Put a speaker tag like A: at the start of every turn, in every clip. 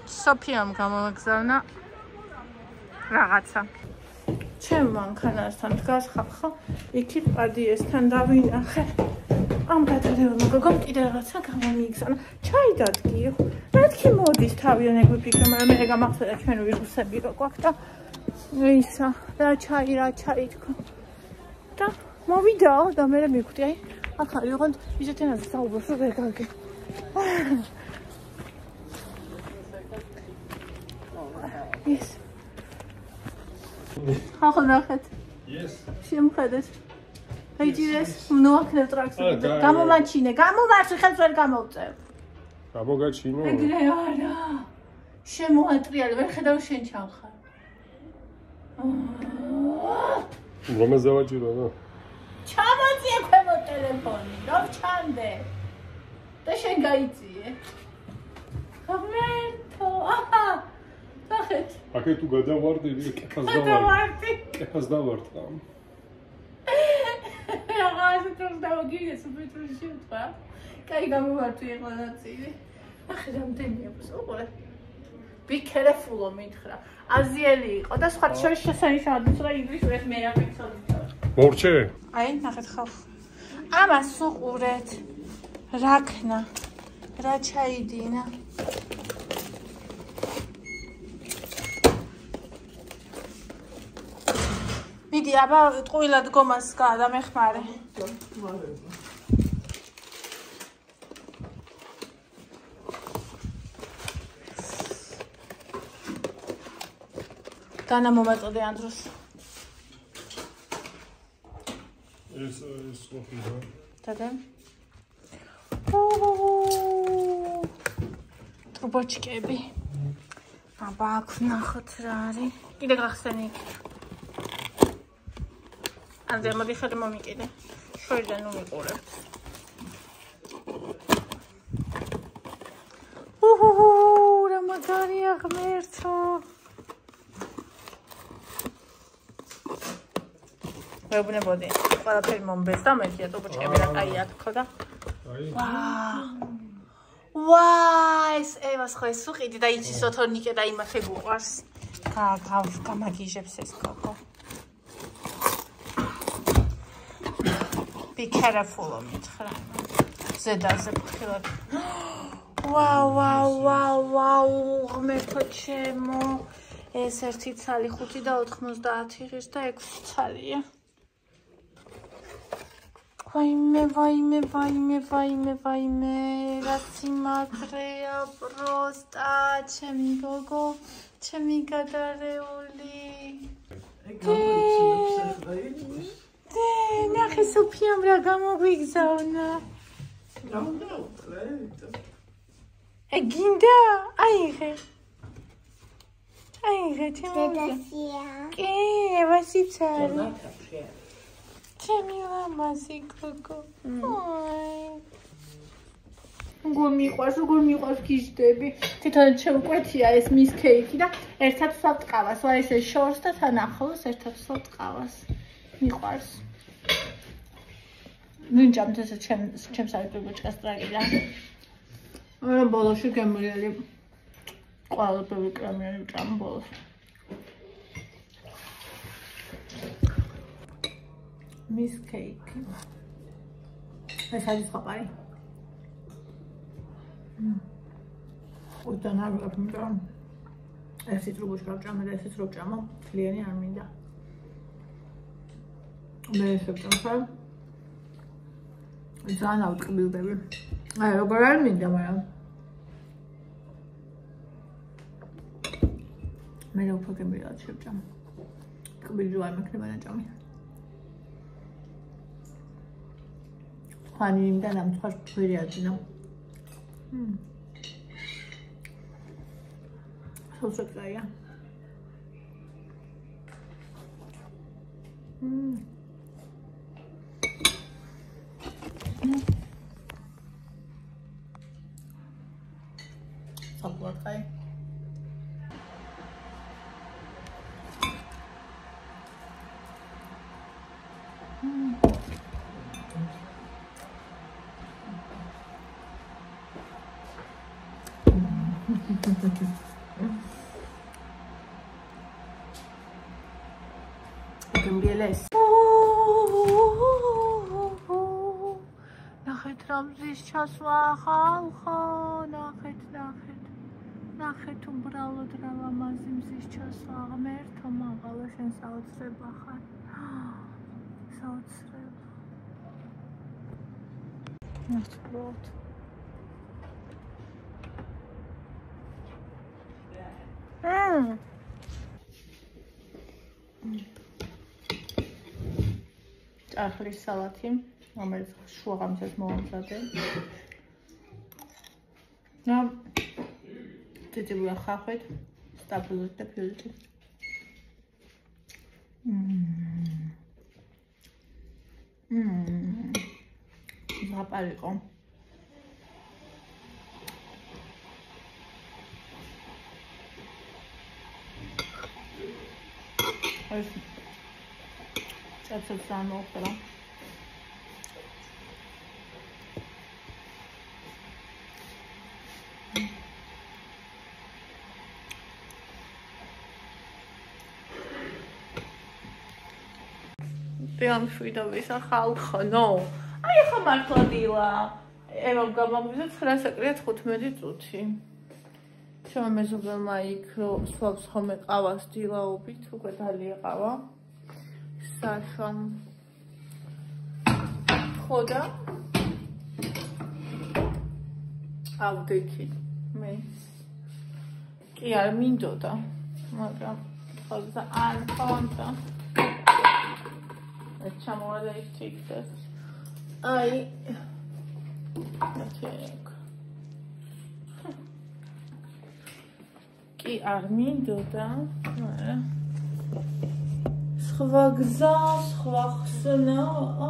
A: სოფიამ გამოგზავნა რაღაცა. ჩემ მანქანასთან დგას ხალხო, იქით პადიესთან დავინახე. ამ გადადებულმა გოგომ კიდე რაღაცა გამომიგზავნა. ჩაი დადგიო. მეთქი მოდის თავიანე გვიფიქრე, მაგრამ მე გამახსენდა ჩვენ ვირუსები რო გვაქვს და ისა, რა ჩაი თქო. და მოვიდაო და მე მივხვდი, აი, ახალი ოღონდ ისეთ ენაზე საუბრობს, რომ ვერ გავიგე. Yes. How nachet?
B: Yes.
A: Შემხედეთ. აიჯერეს, ნოაქნევ ტრაქტორი. გამომაჩინე, ხელს ვერ გამოვწევ.
B: გამოგაჩინო.
A: ეგრე არა. შემოატრიალე, ვერ ხედავ შენ ჩავხარ.
B: რომაზე დავაჭირო რა?
A: ჩამოწიე ქვემო ტელეფონი, რომ ჩანდე. და შენ გაიწიე. ღმერთო, აჰა. ნახეთ.
B: აკე თუ გადავარდები, კეფას დავარდ.
A: რაღაცა თქოს დავაგიგე სუპერტრი შევთვა. კაი გამოვარტვი ახლა ნაწილი. ახლა რამდენი აქვს უყურე. Be careful მითხრა. აზიელი იყო და სხვა შორის შესანიშნავად რა ინგლისურად ეს მე რა ვიცოდი.
B: მორჩე?
A: აი, ნახეთ ხალხო. ამას უყურეთ. რაქნა. რა ჩაიდინა. მიდი, აბა ტყუილა დგომას გადამეხმარე. დანა მომაწოდე ამ დროს.
B: ეს სოფია.
A: დადა. ტრუბოჩკები. აბა, აქ ნახოთ რა არის. კიდე გახსენი. ანზე მოდი ხელი მომიკიდე. შორიდან უმიყურებთ. რა მაგარია ღმერთო. მეუბნებოდი, ყველაფერი მომბეს და მეთქია ტრუბოჩკები რა კაია თქო და. ვაი, ევას ხო ეს უყიდი და იცის ოთორნიკე და იმათე გუყარს. გამაგიჟებს ეს გოგო. Be careful მითხრა. ზედაზე ფხილად. ვაუ, ღმერთო ჩემო. ეს 1 ცალი 5 და 90 ღირს და 6 ცალია. ვაიმე, რა სიმაგრეა პროსტა, ჩემი გოგო, ჩემი გადარეული. ნახე სოფიამ რა გამოგვიგზავნა. გინდა? აიღე, ჩემო. კი, ვასიც არის. ჩემი ლამაზი გოგო. როგორ მიყვარს გიჟდები. თვითონ შემკვეთია ეს მის კეიქი და ერთად ვსვავთ ყავას. ვარ ესე შორს და თან ახლოს ერთად ვსვავთ ყავას. მიყვარს. ნინჯამთ ესე ჩემს არიტრუბოჩკას ტრაგედია. არა ბოლოში გემრიელი. ყველაფერი კრემიანი ვჭამ ბოლოს. მის კეიქი. ეს არის ხაპარი. ოდან არ ვიყავ. ესეც როგორ გავჭამე და ესეც რო ვჭამო, თლიანი არ მინდა. მე ესე ვჭამხარ. ძალიან ავტკბილდები. აი, როგორ არ მინდა, მაგრამ მე უფრო გემრიელად შევჭამ. კბილი არ მექნება ნაჭამი. ხანი იმდა ნამცხარ ვერი აძინა. სოუსაკაია. Sablakay. ველეს. ნახეთ რა მზის ჩასვა ხალხო, ნახეთ. ნახეთ უბრალოდ რა ლამაზი მზის ჩასვა ღმერთო მაღალა შენ საოცრება ხარ. საოცრება. ნახეთ. ჭარხლის სალათი, რომელიც შუაღამისას მოვამზადე. და წიწილია ხახვით, სტაბილურით და ფილტვით. ზაპარიყო. ეს წაწებს ამოხდა. Am შვიდობის ხალხო, ნო. აი ხა მართლა დილა. ევამ გამომიზეთ 9:15 წუთი. ჩემო მეზობელმა იქ სვავს ხომე ყავას დილაობით, უკვე დალია ყავა. საშამ. ხოდა. ავდექი. მე კი არ მინდოდა, მაგრამ ხოდა არ ხონდა. ჩამოვადა ის TikTok. აი. კი არ მინდოდა, მაგრამ სხვა გზა, სხვა ხსნა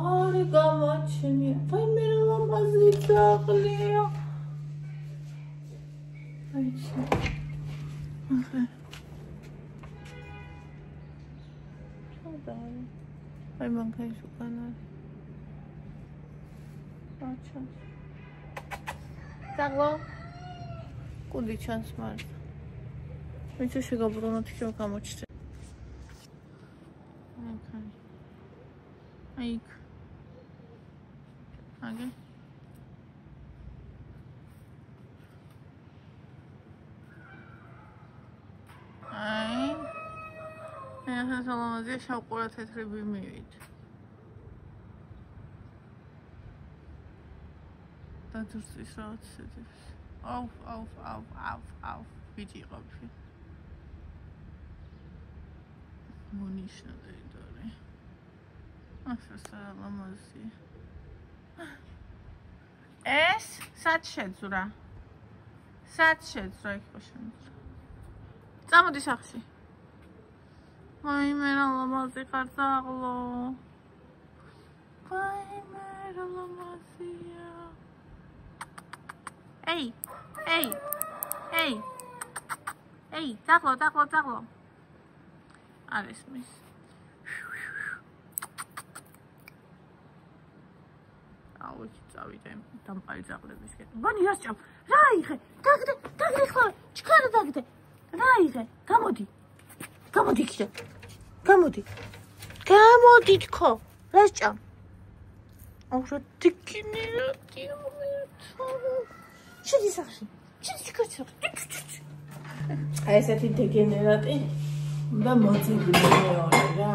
A: არ გამაჩნია. აი მე რა ლამაზი ძაღლია. აი ჩა. ახლა. აი მანქანის უკან არის. აჩა. ძაღლო. კუდი ჩანს მართლა. ვიცი შეგაბრუნოთ იქ გამოჩნდა. აი იქ. აგე. აი. ახლა სალამაზია შავყურა თეთრები მივით. დადურწის რაღაც სედებს. აუ. ვიდი ყოფილი. მონიშნა დედორე. ახლა სალამაზია. ეს სად შეძვრა? იქ შეძვრა. წამოდი სახში. Vai mera lamazi khar zaglo. Vai mera lamazia. Ey, zaglo. Არის მის. აუ, წავიდე დამყარი ზაღლებისკენ. ბანი რასჭამ? რა იღე? დაგდე ხლა. ჩქარა დაგდე. რა იღე? გამოდი იქიდან. გამოდი თქო. რასჭამ? აუ რა დიკინია დიომეთო. შედი სახში. შედი. აი ესეთი დეგენერატი. უნდა მოძებნო მეორე რა.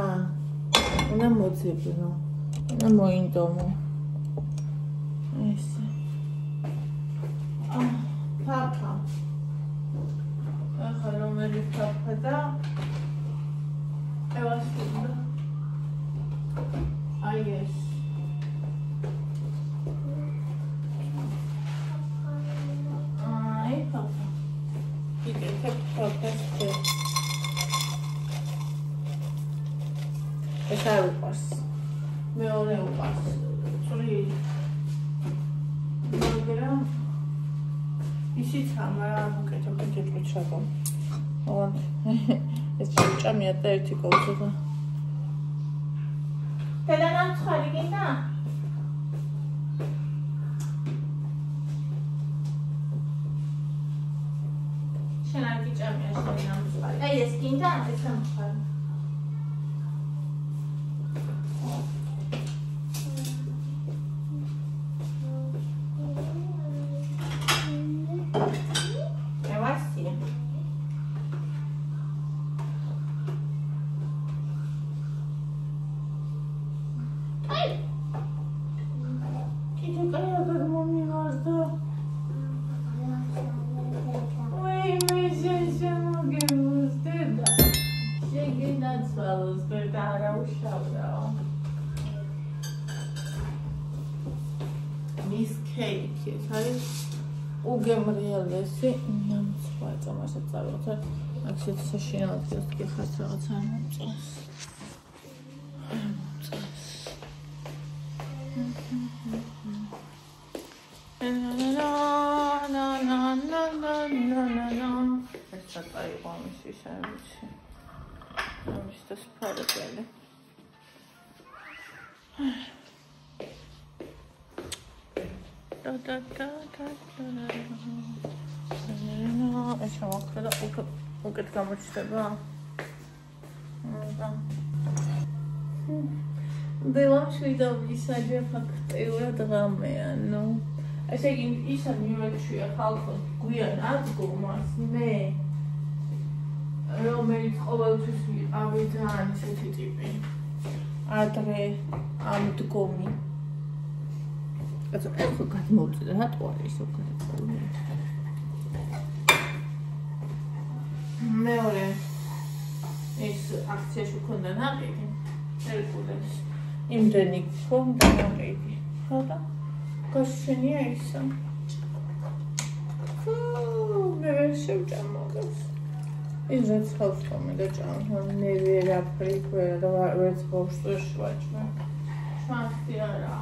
A: უნდა მოძებნო. უნდა მოინდომო. ესე. ფაფა. ახლა რომელი ფაფა და ევასunda. აი ეს. აი ფაფა. კიდე ფაფა. ეს არ უყვარს. მეორე უყვარს. წვრილი. მაგრამ ისიც ამარ უკეთებ ჩაჭრა. ოღონდ ეს ჩამია და ერთი კოვზება. დედანამ ცხარი გინდა? შენ არ გიჭამია შენ ამ ცხარი. აი ეს გინდა? ეს ამ ცხარი. უგემრიელესი სხვა მასა წავიღოთ აქ საშინაოდ გიხართ რაღაცა მომწონს ეს საერთოდ ამისი სამში ამის და სფარებელი და ეს მოხდა უკეთ გამოჩნდება დილამშვიდობ ისაჯე ფაქტიურად ღამეა ნუ ესე იგი ისა ნიუ-იორკშია ხალხო გვიან ადგომას მე რომელიც ყოველთვის ვიყავი ძალიან ისეთი ტიპი ადრე ამდგომი ეხლა გადმოვწე რატო არის უკეთესი მეორე ეს აქციაში ქონდა ნაყიდი ერკულეს იმდენი ქონდა ნაყიდი ხოდა გაშენია ისა მე ვერ შევჭამოგებს ის რაც ხავს ხოლმე და ჭამო მე ვერაფერი ვერც ბავშვს ვაჭმა შანსი არა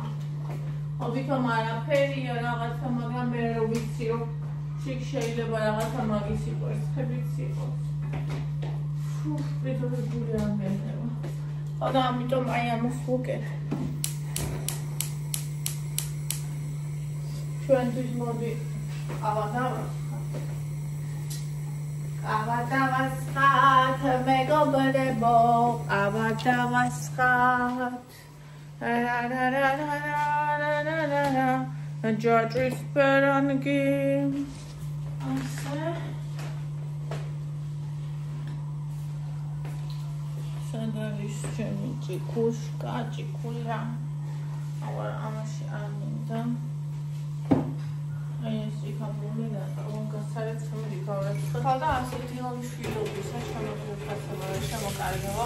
A: ობითომ არაფერია რაღაცა მაგრამ მე რო ვიცი რომ შეგ შეიძლება რაღაცა მაგის იყოს ხებიც იყოს ვიდრე გული ამერევა ხოდა ამიტომ აი ამას ვუკეთე ჩვენთვის მოდი ავადავასხათ მეგობრებო ავადავასხათ ჯაჭვის პერანგი ასე სადარის ჩემი ჭიქუშკა ჭიქულა აღარ ამაში არ მინდა ეს იქამდე და გასარეთ სამი გავარეთ ხალხა ასეთი ლომშვიდობის შემოკარგება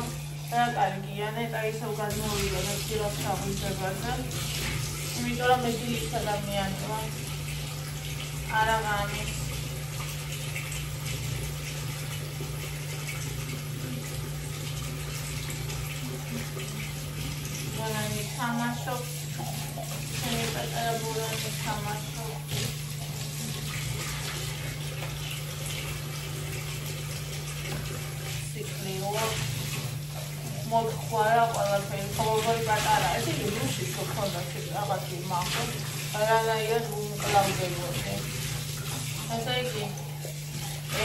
A: რა კარგია ნეტა ისევ გადმოვიდა და ცდილობს აღიძებაზე იმიტომ რომ მე დილის ადამიანი ვარ არა ღამის ბურანი თამაშობს ჩემი პატარა ბურანი თამაშობს სიკლიო მოხوارა ყველაფერი ყოველგვარი პატარა ესე იგი რუსი ხონდა რაღაცი მახო რანაირად უმკლავდებოდი ესე იგი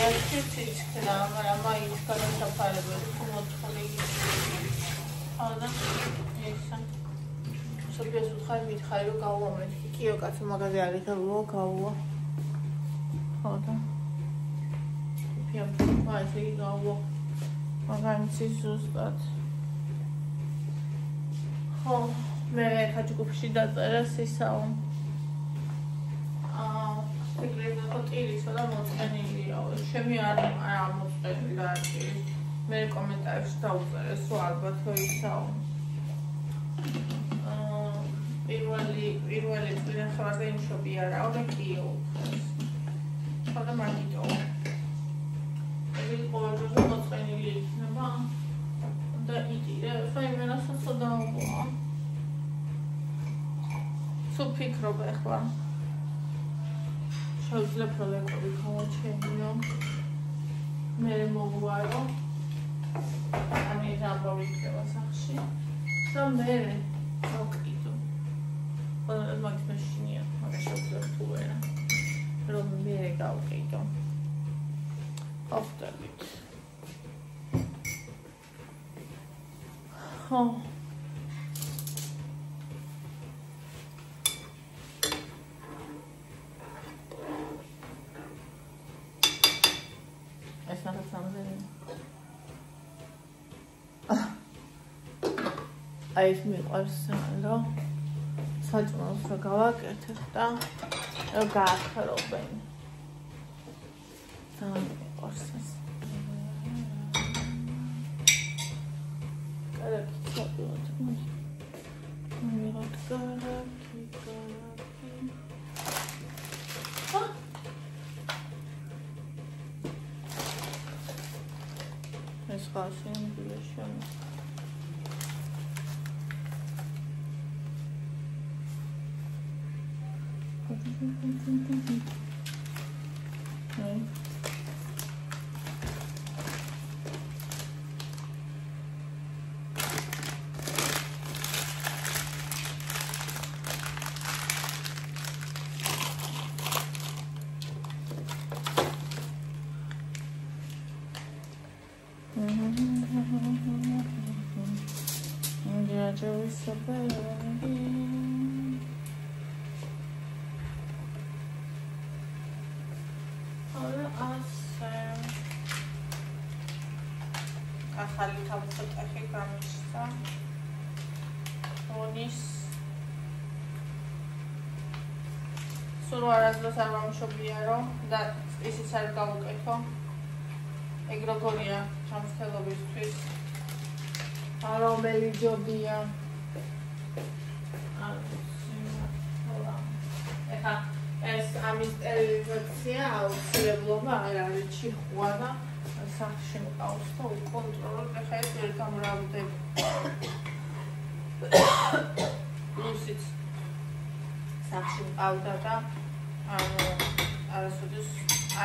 A: ერთი ციცქრა მაგრამ მაინც გადასაფარებელი თუ მოწყობილი ხოდა ესა სოფიას უთხარი მითხარი რომ გავუვა მეთქი კიო კაცო მაგაზე არის და გავუვა ხოდა სოფია თქვა ესე იგი გავუვა მაგრამ ის ზუსტად ხო მე ხაჭკუფში დაწერა სისაო ეგრევე ხოტილისო და მოწყენილია შემი არ მოწყენილი არჩი მე კომენტარებში დავწერე სულ ალბათ ისაო პირველი წინა ხარ და იმშობი არაო და კიო ხოდა მაგიტო ეს ყოველდღე მოწყენილი იქნება და იდირე ხა იმენასაც დავუყვა სულ ფიქრობ ახლა შევძლებ პროექტები ხომოჩენიო მე მოგვარო ამი დამბავიქება სახში და მე გავყიდო ყველა მაგ მაშინია მაგას შევძლებ თუ ვერა რომ მე გავყიდო ავტობით ხო ეს ნახე აი ეს მიყვარს რომ საჭმელს რა გავაკეთებ და გაახრობენ ძალიან მიყვარს ეს კარგი ჩადოთ მივიღოთ კარგი ხალხი ამბილაში ამ ახალი თავწაკი გამიშვა. ონის სულ არასდროს არ მომშობია რომ და ისიც არ გავუკეთო. ეგ როგორია ჩამხელობისთვის. რომელი ჯობია. ეხა ეს ამის სტერილიზაცია აუცილებლობა არ არის ჭიხვა და სახში მყავს და უკონტროლოთ ეხა ეს ვერ გამრავლდება. პლუსიც სახში მყავდა და არასოდეს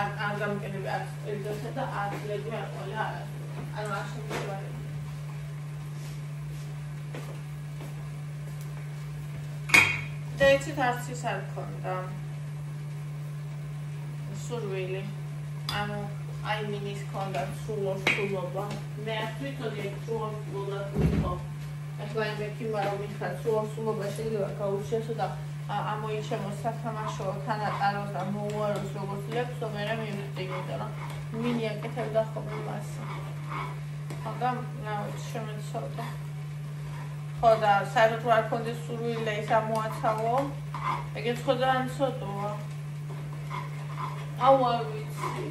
A: არ გამკენები არ სტერილიზაცია და არ ლედი არ ყოლა არა. ანუ არ შემიძლია და იცით არც ის არ ქონდა სურვილი ანუ აი მინის ქონდა სულობა მე არ თვითონი სულობა ვიყო ახლა მე კიმარო მიხარ სულობა შეიძლება გაუჩესო და ამოიჩემო სათამაშო თანატაროს და მოუაროს როგორც ლექსო მე მივიდე იმიტომ რომ მინი აკეთებდა ხოლმე მას ახლა შემეცოდა ხო და საერთოდ არ ქონდეს სურვილი ის ამოაცავო ეგეც ხო ძალიან ცოტაა აუ არ ვიცი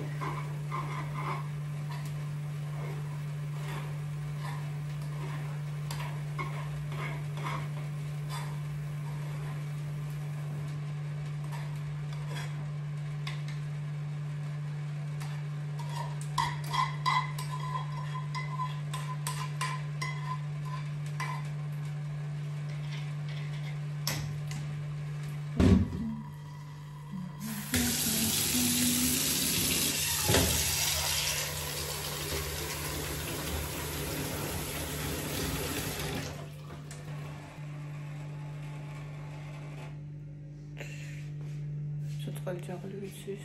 A: ჯაღლი ვიცის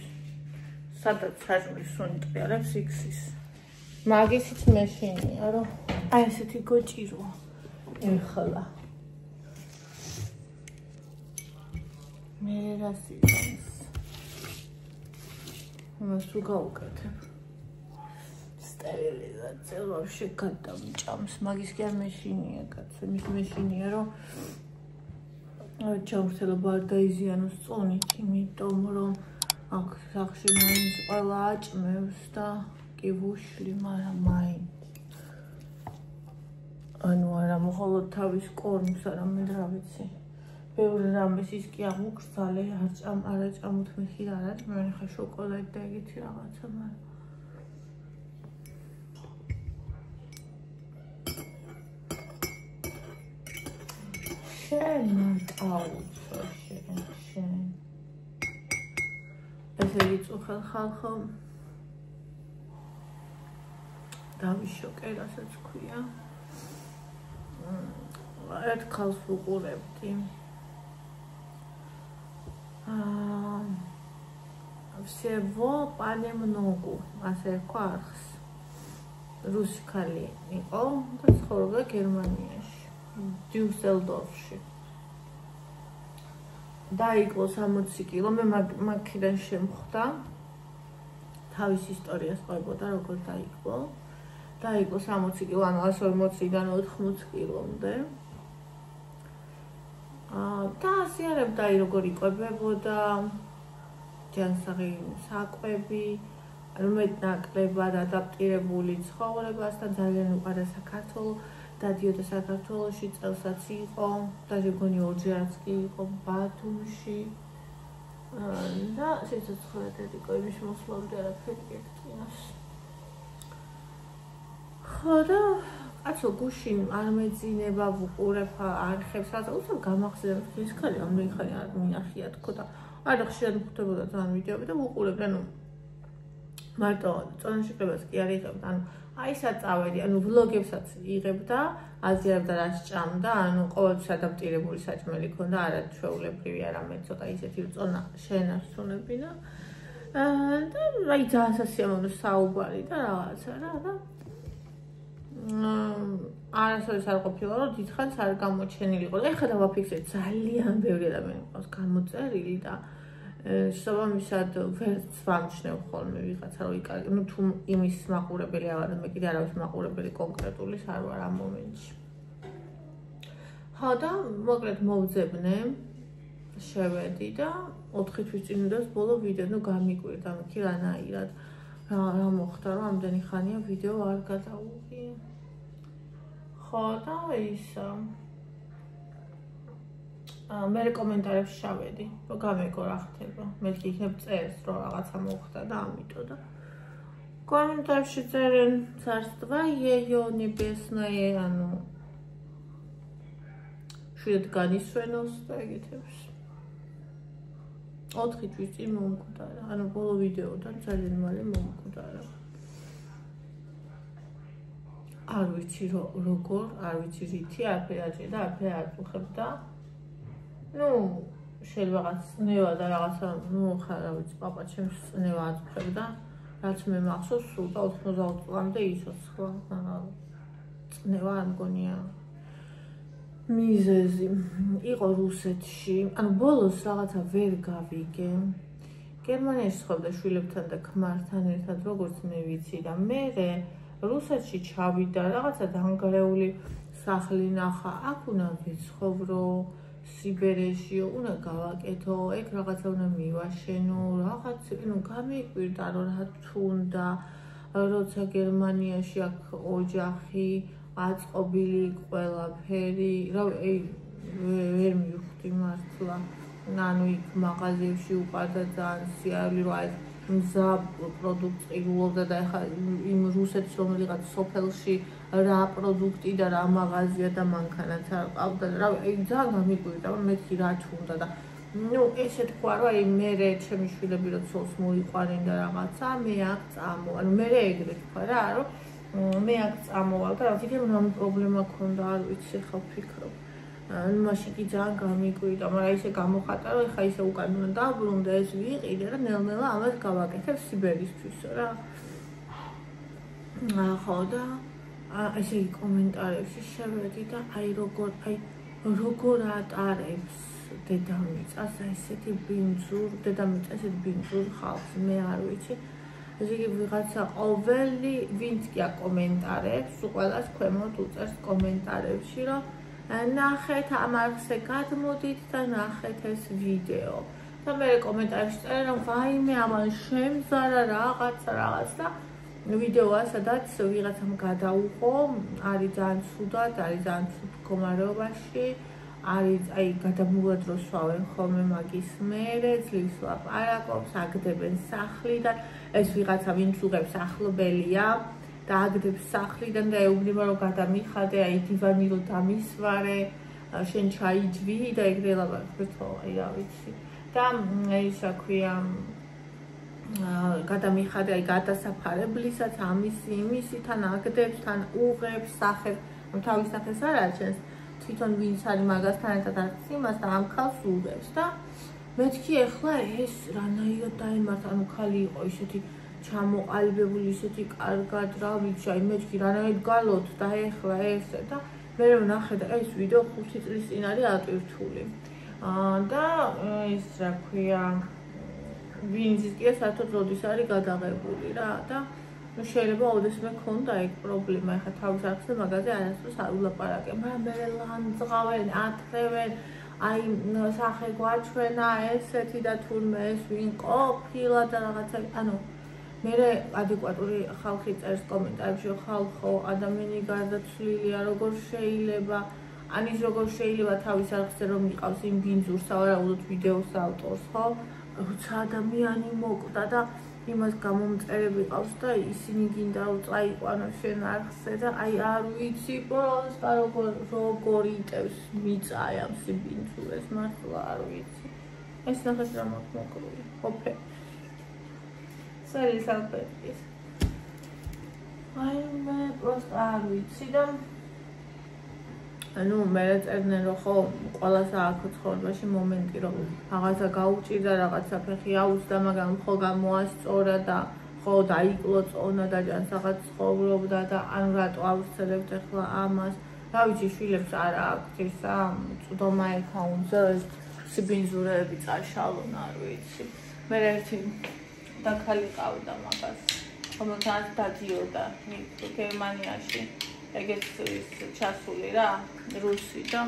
A: სადაც საჭმლის სუნი ტრიალებს იქის მაგისიც მეშინია რომ აი ესეთი გოჭიროა ეხლა მე რასიც მას უგავკეთებ სტერილიზაცია ვაფშე გადამჭამს მაგის კი არ მეშინია კაცო მის მეშინია რომ ჩამხელობა არ დაიზიანოს წონით, იმიტომ რომ აქ სახში მაინც ყველა აჭმევს და კი ვუშლი, მაგრამ მაინც. ანუ არა მხოლოდ თავის კორმს, არამედ რა ვიცი. ბევრი რამეს ის კი აღმოგრძალე, არ აჭამოთ მე ხი რა არის, მე ხა შოკოლადი და ეგეთი რაღაცა, მაგრამ შენ მარტაუცო შენ ესე ვიწუხელ ხალხო დავიშოკე რასაც ქვია ერთ ხალხს ვუყურებდი всего понемногу ასე რქვა არხს რუსი ქალი იყო და ცხოვრობდა გერმანიაში დიუსელდორფში დაიკლო 60 კილო მე მაგიდან შემხვდა თავის ისტორიას ყვებოდა როგორ დაიკლო 60 კილო ანუ 140-დან 80 კილომდე და ასიარებდა როგორ იყვებებოდა ჯანსაღი საკვები ანუ მეტნაკლებად ადაპტირებული ცხოვრებასთან ძალიან უყვარდა საქართველო დადიოდა საქართველოში წელსაც იყო და შეგონი ორჯერაც კი იყო ბათუმში და სიცოცხლე დედიკო იმის მოსვლამდე არაფერი ერთკინოს ხო და კაცო გუშინ არ მეძინება ვუყურებ არხებს რა უცებ გამახსენებ ის ხალი ამდენი ხანი არ მინახია თქო და არა ხშირად მხვდებოდა ძალიან ვიდეოები და ვუყურებ ანუ მარტო წონაში ყებას კი არ იღებ ანუ აი საწავედი ანუ ვლოგებსაც იღებ და აზიარებ და რა სჭამდა ანუ ყოველთვის ადაპტირებული საჭმელი ქონდა არა ჩვეულებრივი არამედ ცოტა ისეთი წონა შენარჩუნები და აი ძალიან სასიამოვნო საუბარი და რაღაცა რა და არასოდეს არ ყოფილა რომ დიდხანს არ გამოჩენილიყო და ეხლა დავაფიქსე ძალიან ბევრი ადამიანი ყავს გამოწერილი და შესაბამისად ვერც ვამჩნევ ხოლმე ვიღაცა რომ იკარგე ну თუ იმის მაყურებელი ავარ და მე კიდე არავის მაყურებელი კონკრეტულის არ ვარ ამ მომენტში ხო და მოკლედ მოვძებნე შევედი და 4 თვის წინ უნდა ბოლო ვიდეო ნუ გამიკვირდა მიქი რანაირად რა მოხდა რომ ამდენი ხანია ვიდეო არ გადავუღი ხო და ისა მე კომენტარებში შევედი რომ გამეკო რა ხდება მე იქნებ წერს რომ რაღაცა მოხდა და ამიტომ და კომენტარებში წერენ царство её небесное ანუ შვიდ განისვენოს და ეგეთებს 4 თვის წინ მომკვდარა ანუ ბოლო ვიდეოდან ძალიან მალე მომკვდარა არ ვიცი როგორ არ ვიცი რითი არაფერი აჭირდა არაფერი არ ვუხებ და ну შეიძლება რაღაც წნევა და რაღაცა ну ხარ რა ვიცი პაპა ჩემს წნევა აწუხებ და რაც მე მახსოვს სულ და 90 წლამდე იცოცხლა წნევა არ მგონია მიზეზი იყო რუსეთში ანუ ბოლოს რაღაცა ვერ გავიგე გერმანიაში ხვდა შვილებთან და ქმართან ერთად როგორც მე ვიცი და მე რუსეთში ჩავიდა რაღაცა დანგრეული სახლი ნახა აქ უნდა ვიცხოვრო სიბერეში უნდა გავაკეთო ეგ რაღაცა უნდა მივაშენო რაღაც ну გამიკვირდა რომ რა თუნდა როცა გერმანიაში აქ ოჯახი აწყობილი ყველაფერი რა ვერ მივხვდი მართლა ანუ იქ მაღაზიებში უყარდა ძალიან სიარული რომ აი მზა პროდუქტი ყიდულობდა და ეხლა იმ რუსეთის რომელიღაც სოფელში რა პროდუქტი და რა მაღაზია და მანქანაც არ ყავდა რა ძალიან გამიკვირდა რომ მეთქი რა თუნდა და ну ესე თქვა რომ აი მე ჩემი შვილები რო ცოლს მოიყვანენ და რაღაცა მე აქ წამო ანუ მე ეგრე თქვა რა რომ მე აქ წამოვალ და რა თქმა უნდა ამ პრობლემა ქონდა არ ვიცი ხა ვფიქრობ ანუ მაშინ კი ძალიან გამიკვირდა მაგრამ ისე გამოხატა რომ ეხა ისე უკან უნდა დაბრუნდა ეს ვიყიდე და ნელ-ნელა ამას გავაკეთებ სიბერისთვის რა ხო და ესე კომენტარებში შევედი და აი როგორ ატარებს დედამიწას ესეთი ბინძურ ხალხს მე არ ვიცი ესე იგი ვიღაცა ყოველი ვინც კი აკომენტარებს ყველას ქვემოთ უწერს კომენტარებში რომ ნახეთ ამ არხზე გადმოდით და ნახეთ ეს ვიდეო და მე კომენტარებში წერენ რომ ვაიმე ამან შემზარა რაღაც და ვიდეოა სადაც ვიღაცამ გადაუყო არის ძალიან ცუდად არის ძალიან ცუდ მდგომარეობაში არის აი გადამულადროს სვავენ ხოლმე მაგის მერე ძლივს ლაპარაკობს აგდებენ სახლიდან ეს ვიღაცა ვინც უღებს ახლობელია და აგდებს სახლიდან და ეუბნება რომ გადამიხადე აი დივანი რო დამისვარე შენ ჩაიჯვი და ეგრე ლაპარაკობს ხო აი რა ვიცი და ისა ქვია გადამიხადე აი გადასაფარებლისაც ამისი იმისი თან აგდებს თან უღებს სახეს თავის სახეს არ აჩენს თვითონ ვინც არის მაგასთან ერთად არც იმას და ამ ხალხს უღებს და მეთქი ეხლა ეს რანაირად დაემართა ანუ ხალი იყო ისეთი ჩამოყალიბებული ისეთი კარგად რა ვიცი აი მეთქი რანაირად გალოთ და ეხლა ესე და მე ვნახე და ეს ვიდეო 5 წლის წინ არის ატვირთული და ის რა ქვია ვინც კი საერთოდ როდის არის გადაღებული რა და ну შეიძლება ოდესმე ქონდა ეგ პრობლემა ეხა თავის არხზე მაგაზე არასდროს არ ვლაპარაკე მაგრამ მე ლანძღავენ ათრევენ აი სახე გვაჩვენა ესეთი და თურმე ეს ვინ ყოფილა და რაღაცა ანუ მე ადეკვატური ხალხი წერს კომენტარებში ხალხო ადამიანი გარდაცვლილია როგორ შეიძლება ანის როგორ შეიძლება თავის არხზე რომ იყავს იმ ბინძურს ავარაუდოთ ვიდეოს ავტორს ხო როცა ადამიანი მოკვდა და იმას გამომწერები ყავს და ისინი გინდა რომ წაიყვანო შენ არხზე და აი არ ვიცი პროსტა როგორ იტევს მიწა ამ სიბინძურეს მართლა არ ვიცი ეს ნახეთ რა მოკრული ოფე სერი სალფეტის აი მე პროსტა არ ვიცი და ანუ მე წერდნენ რომ ხო ყველას აქვს ცხოვრებაში მომენტი რომ რაღაცა გაუჭირდა რაღაცა ფეხი აუწდა მაგრამ ხო გამოასწორა და ხო დაიკლო წონა და ჯანს რაღაც ცხოვრობდა და ანუ რატო ავსწრებთ ახლა ამას რა ვიცი შვილებს არ აქვს ისა წვდომა ეკაუნტზე სიბინძურეები წაშალონ არ ვიცი მე ერთი დაქალი ყავდა მაგას რომელთაც დადიოდა გერმანიაში ეგეც ჩასული რა რუსი და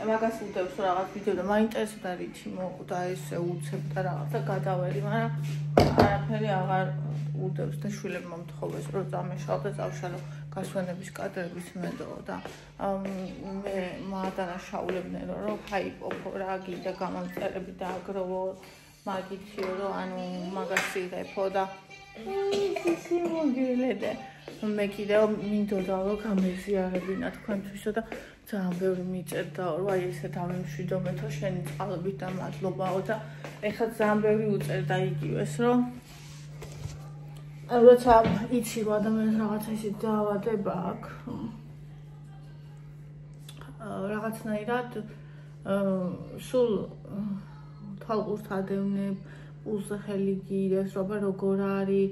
A: მაგას უდევს რაღაც ვიდეო და მაინტერესებდა რითი მოკვდა ესე უცებდა რაღაცა გადავერი მაგრამ არაფერი აღარ უდევს და შვილებმა მომთხოვეს რომ წამეშალ და წავშალო გასვენების კადრების მედო და მე მადანაშაულებდნენ რომ ჰაიპოფო რა გინდა გამომწერები და აგროვო მაგითიო რომ ანუ მაგას იღებო და სიმოგილედე მე კიდევ მინდოდა რომ გამეზიარებინა თქვენთვისო და ძალიან ბევრი მიწერდა რომ აი ესე დავემშვიდობეთო შენი წყალობით და მადლობაო და ეხლა ძალიან ბევრი უწერდა იგივეს რომ როცა იცი რომ ადამიანს რაღაცა ისე დაავადება აქვს რაღაცნაირად სულ თვალყურს ადევნებ პულზე ხელი გირევს რომ როგორ არის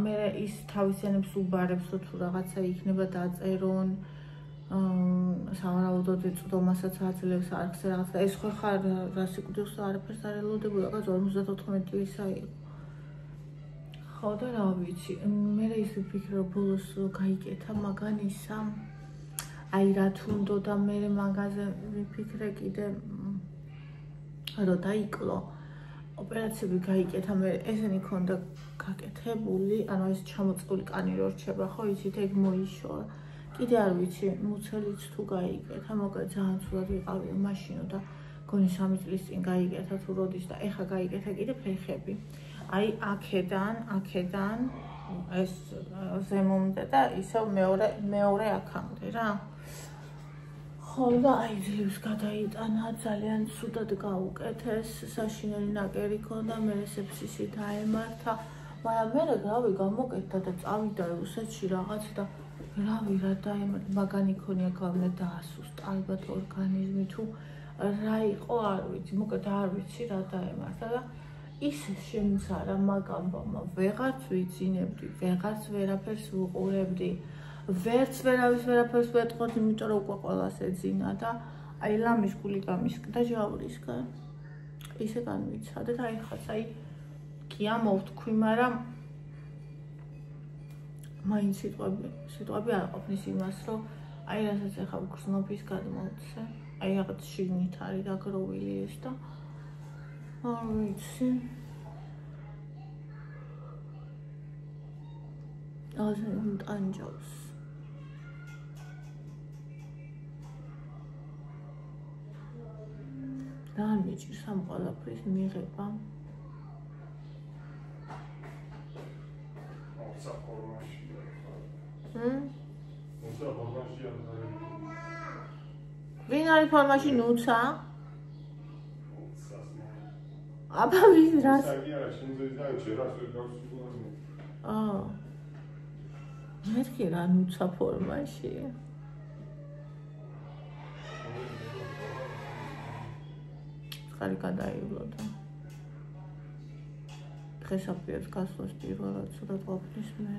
A: მე ის თავისიანებს უბარებს რომ თუ რაღაცა იქნება დაწერონ სავარაუდოდ წვდომასაც აძლევს არხზე რაღაცა ეს ხო ხარ რა სიკვდილს არაფერს არ ელოდებოდა რაღაც 54 წლისა იყო ხო და რა ვიცი მე ის ვიფიქრე რომ ბოლოს გაიკეთა მაგანისა აი რა თუნდო და მე მაგაზე ვიფიქრე კიდე რომ დაიკლო ოპერაციები გაიკეთა მე ესენი ქონდა გაკეთებული ანუ ეს ჩამოწყული კანი რო რჩება ხო იცით ეგ მოიშორა კიდე არ ვიცი მუცელიც თუ გაიკეთა მოკლედ ძალიან ცუდად ვიყავი მაშინო და გონი 3 წლის წინ გაიკეთა თუ როდის და ეხა გაიკეთა კიდე ფეხები აი აქედან ეს ზემომდე და ისევ მეორე აქამდე რა ხო და აი ძლივს გადაიტანა ძალიან ცუდად გაუკეთეს საშინელი ნაკერი ქონდა მე სეფსისი დაემართა მაგრამ მე რავი გამოკეთდა და წავიდა რუსეთში რაღაც და რავი რა დაემართა მაგანი ქონია გავნა დაასუსტა ალბათ ორგანიზმი თუ რა იყო არ ვიცი მოკლედ არ ვიცი რა დაემართა და ისე შემცარა მაგ ამბავმა ვეღარც ვიცინებდი ვეღარც ვერაფერს ვუყურებდი ვერც ვერაფერს ვეტყოდი იმიტომ რომ უკვე ყველას ეძინა და აი ლამის გულიგამის და ჯავრისგან ისე განვიცადე და აი ხაც აი კი ამოვთქვი მაგრამ მაინც სიტყვები არ ყოფნის იმას რომ აი რასაც ახლა გრძნობის გადმოვცე აი რაღაც შიგნით არის დაგროვილი ეს და არ ვიცი აზენ ტანჯავს და მიჭირს ამ ყველაფრის მიღება ვინ არის ფორმაში ნუცა? აბა ვინ რას? მერქი რა ნუცა ფორმაში? ხარი გადაივლოდა. დღესაფრიებს გასვლას პირველად ცოტა ყოფნის მე.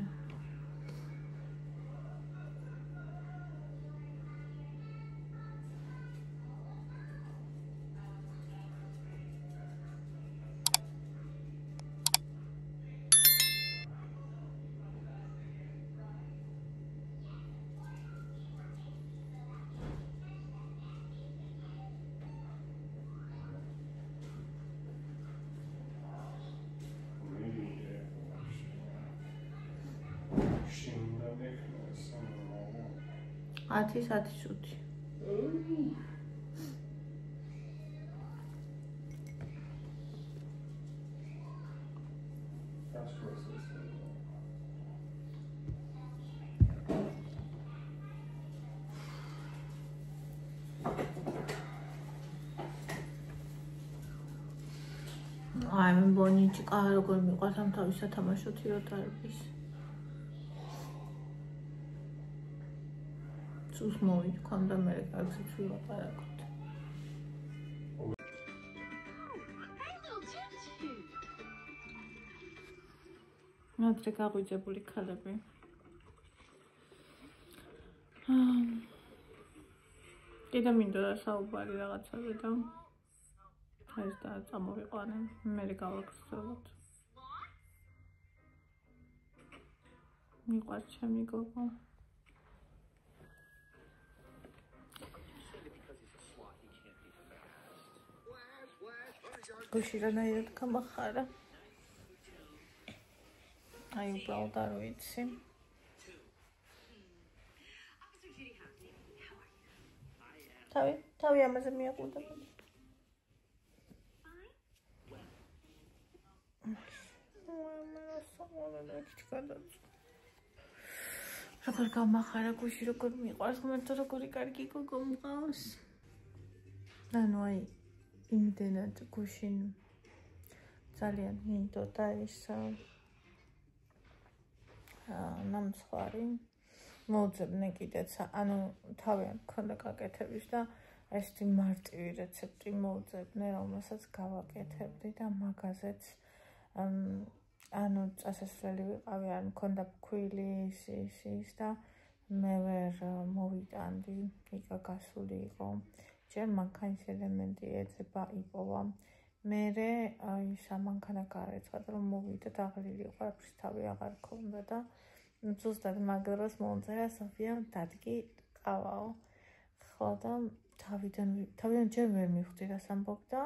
A: ათის სუთი. აი მე ბონიჭკა როგორ მიყვარს ამ თავის სათამაშო თეატრების. სულს მოვიქონდა მე კარგს ვიყარაკოთ. ნატრე გაღვიძებული ქალები. კიდე მინდა საუბარი რაღაცაზე და ეს და წამოვიყვანე, მე გავაგრძელოთ. მიყვარს ჩემი გოგო. გუში რანაირად გამახარა. აი უბრალოდ არ ვიცი. თავი ამაზე მიაკვდა. როგორ გამახარა გუში, როგორ მიყვარს, ღმერთო როგორი კარგი გოგო მყავს. ანუ აი იმდენად გუშინ ძალიან მინდოდა ეს ნამცხვარი მოუძებნე კიდეც, ანუ თავი მქონდა გაკეთების და ესეთი მარტივი რეცეპტი მოუძებნე, რომელსაც გავაკეთებდი და მაგაზეც ანუ წასასვლელი ვიყავი, არ მქონდა ფქვილი ის და მე ვერ მოვიტანდი, იქა გასული იყო. ჯერ მანქანის ელემენტი ეძება იპოვა. მერე აი სამანქანა გაარეცხა და რომ მოვიდა დაღლილი იყო, არაფრის თავი აღარ ქონდა და ზუსტად მაგ დროს მომწერა სოფიამ დადგი ყავაო. ხო და თავიდან ჯერ ვერ მივხვდი რას ამბობდა.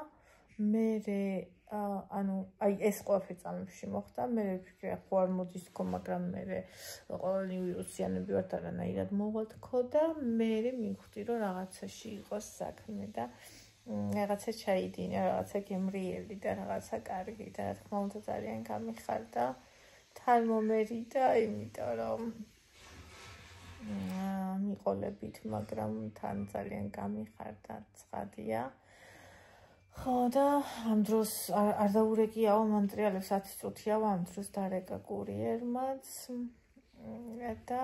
A: მერე ანუ აი ეს ყველაფერი წამებში მოხდა, მე ვფიქრე ხო არ მოდის თქო, მაგრამ მერე ყოველი ვირუსიანები ვართ არანაირად მოვალთქო და მერე მივხვდი რომ რაღაცაში იყოს საქმე და რაღაცა ჩაიდინა, რაღაცა გემრიელი და რაღაცა კარგი და რა თქმა უნდა ძალიან გამიხარდა თალმომერი და იმიტომ რომ მიყოლებით, მაგრამ თან ძალიან გამიხარდა, ცხადია. ხო და ამ დროს არ დაურეკიაო მონტრეალებს 10 წუთიაო, ამ დროს დარეკა კურიერმაც და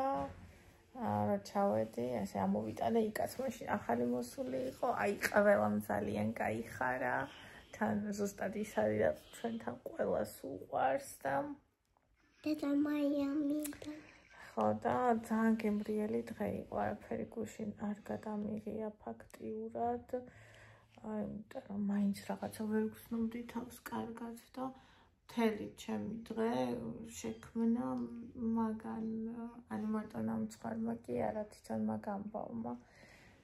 A: რა ჩავედი, ესე ამოვიტანე იქაც მაშინ ახალი მოსული იყო, აი ყველამ ძალიან გაიხარა, თან ზუსტად ის არის რა ჩვენთან ყველას უყვარს და
C: Miami.
A: ხო და ძალიან გემრიელი დღე იყო, არაფერი გუშინ არ გადამიღია ფაქტიურად. აი, იმიტომ რომ მაინც რაღაცა ვერ ვგრძნობდი თავს კარგად და მთელი ჩემი დღე შექმნა მაგან, ანუ მარტო ნამცხვარმა კი არა, თვითონ მაგ ამბავმა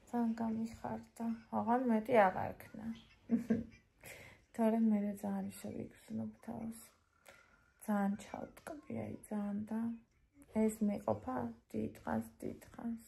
A: ძალიან გამიხარდა. აღარ მეტი აღარ ქნა. თორემ მე ძალიან შევიგრძნობ თავს. ძალიან ჩავტკბი, აი ძალიან და ეს მეყოფა დიდხანს.